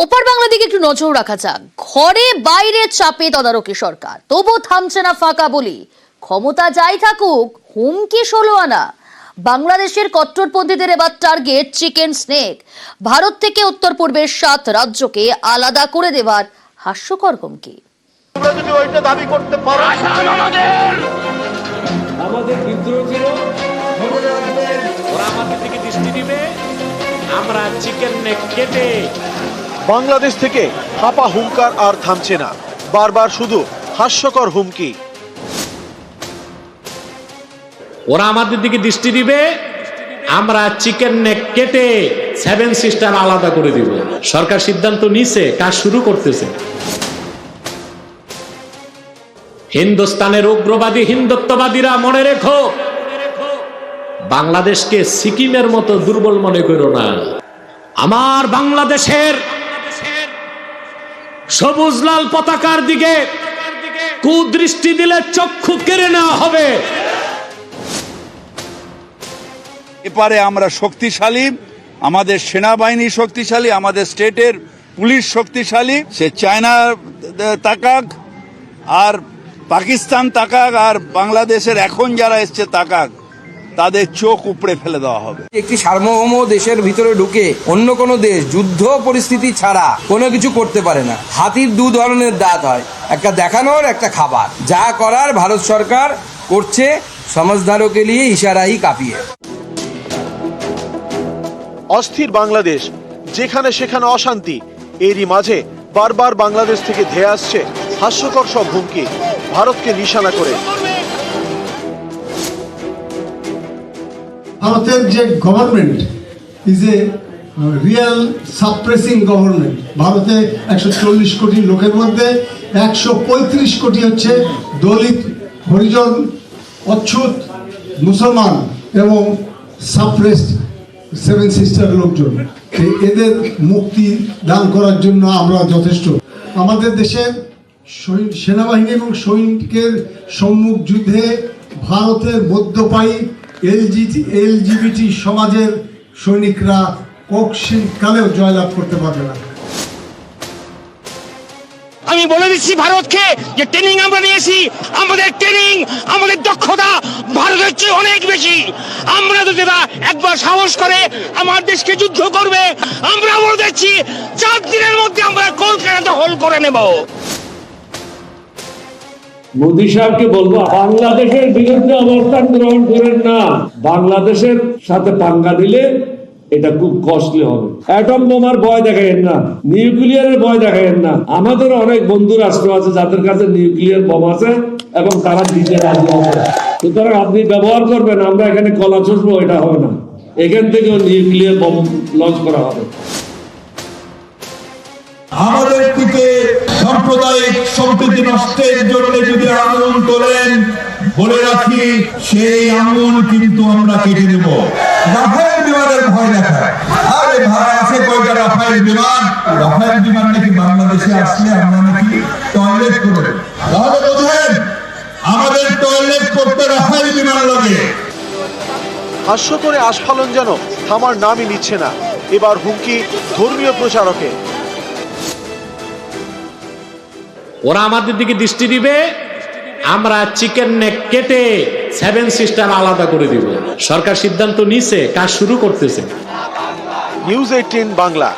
ওপার বাংলা দিকে একটু নজর রাখা যাক। ঘরে বাইরে চাপে তদারকি সরকার, তবু থামছে না ফাঁকা বলি। ক্ষমতা যাই থাকুক, হুমকি 16 আনা। বাংলাদেশের কট্টরপন্থীদের এবার টার্গেট চিকেন স্নেক। ভারত থেকে উত্তর পূর্বের 7 রাজ্যকে আলাদা করে দেওয়ার হাস্যকর হুমকি। আমাদের বিদ্রোহ ছিল, ওরা আমাদের দিকে দৃষ্টি দিবে, আমরা চিকেন নেক কেটে। বাংলাদেশ থেকে হাপা হুঙ্কার আর থামছে না, বারবার শুধু হাস্যকর হুমকি। ওরা আমাদের দিকে দৃষ্টি দিবে, আমরা চিকেন নেক কেটে 7 সিস্টার আলাদা করে দিব। সরকার সিদ্ধান্ত নিছে, কাজ শুরু করতেছে। হিন্দুস্তানের উগ্রবাদী হিন্দুত্ববাদীরা মনে রেখো, বাংলাদেশকে সিকিমের মতো দুর্বল মনে করো না। আমার বাংলাদেশের সবুজ লাল পতাকার দিকে কুদৃষ্টি দিলে চক্ষু কেড়ে নেওয়া হবে। এপারে আমরা শক্তিশালী, আমাদের সেনাবাহিনী শক্তিশালী, আমাদের স্টেটের পুলিশ শক্তিশালী। সে চায়না তাকাক আর পাকিস্তান তাকাক আর বাংলাদেশের এখন যারা এসছে তাকাক, তাদের চোখ উপড়ে ফেলে দেওয়া হবে। একটি সার্বভৌম দেশের ভিতরে ঢুকে অন্য কোনো দেশ যুদ্ধ পরিস্থিতি ছাড়া কোনো কিছু করতে পারে না। হাতির 2 ধরনের দাঁত হয়, একটা দেখানোর, একটা খাবার। যা করার ভারত সরকার করছে, সমাজদারকে নিয়ে ইশারাই কাঁপিয়ে। অস্থির বাংলাদেশ, যেখানে সেখানে অশান্তি। এরই মাঝে বারবার বাংলাদেশ থেকে ধেয়ে আসছে হাস্যকর সব হুমকি, ভারতকে নিশানা করে। ভারতের যে government is a real suppressing government. ভারতে 140 কোটি লোকের মধ্যে 135 কোটি হচ্ছে দলিত, হরিজন, অচ্ছুত, মুসলমান এবং সাপ্রেসড 7 সিস্টার লোকজন। এদের মুক্তি দান করার জন্য আমরা যথেষ্ট। আমাদের দেশের সেনাবাহিনী এবং সৈনিকের সম্মুখ যুদ্ধে ভারতের মধ্যপায়ী এলজিবিটি সমাজের সৈনিকরা কখনো কালেও জয়লাভ করতে পারবে না। আমি বলে দিচ্ছি ভারতকে, যে ট্রেনিং আমরা নিয়েছি, আমাদের ট্রেনিং, আমাদের দক্ষতা ভারতের চেয়ে অনেক বেশি। আমরা যদি একবার সাহস করে আমার দেশকে যুদ্ধ করবে, আমরা বলে দিচ্ছি 4 দিনের মধ্যে আমরা কলকাতা দখল করে নেব। মোদী সাহেবকে বলবো, বাংলাদেশের বিরুদ্ধে অবস্থান গ্রহণ করেন না। বাংলাদেশের সাথে পাঙ্গা দিলে এটা খুব কস্টলি হবে। অ্যাটম বোমার ভয় দেখাইেন না, নিউক্লিয়ারের ভয় দেখাইেন না। আমাদের অনেক বন্ধু রাষ্ট্র আছে যাদের কাছে নিউক্লিয়ার বোম আছে এবং তারা দিতে রাজি আছে। সুতরাং আপনি ব্যবহার করবেন, আমরা এখানে কলা চষবো, এটা হবে না। এখান থেকেও নিউক্লিয়ার বোম লঞ্চ করা হবে। আমাদের দিকে সাম্প্রদায়িক সম্প্রীতি নষ্টের জন্য যদি আন্দোলন করেন, বলে রাখি সেই আন্দোলন কিন্তু আমরা কেটে দেব। রাফায়েল বিমানের ভয় দেখায়, আরে ভাই আছে কয়টা রাফায়েল বিমান? রাফায়েল বিমান নাকি বাংলাদেশে আসলে আমরা নাকি টয়লেট করে, তাহলে বোঝেন আমাদের টয়লেট করতে রাফায়েল বিমান লাগে। হাস্য করে আস্ফালন যেন থামার নামই নিচ্ছে না। এবার হুমকি ধর্মীয় প্রচারকে। ওরা আমাদের দিকে দৃষ্টি দিবে, আমরা চিকেন নেক কেটে 7 সিস্টার আলাদা করে দিব। সরকার সিদ্ধান্ত নিছে, কাজ শুরু করতেছে। নিউজ 18 বাংলা।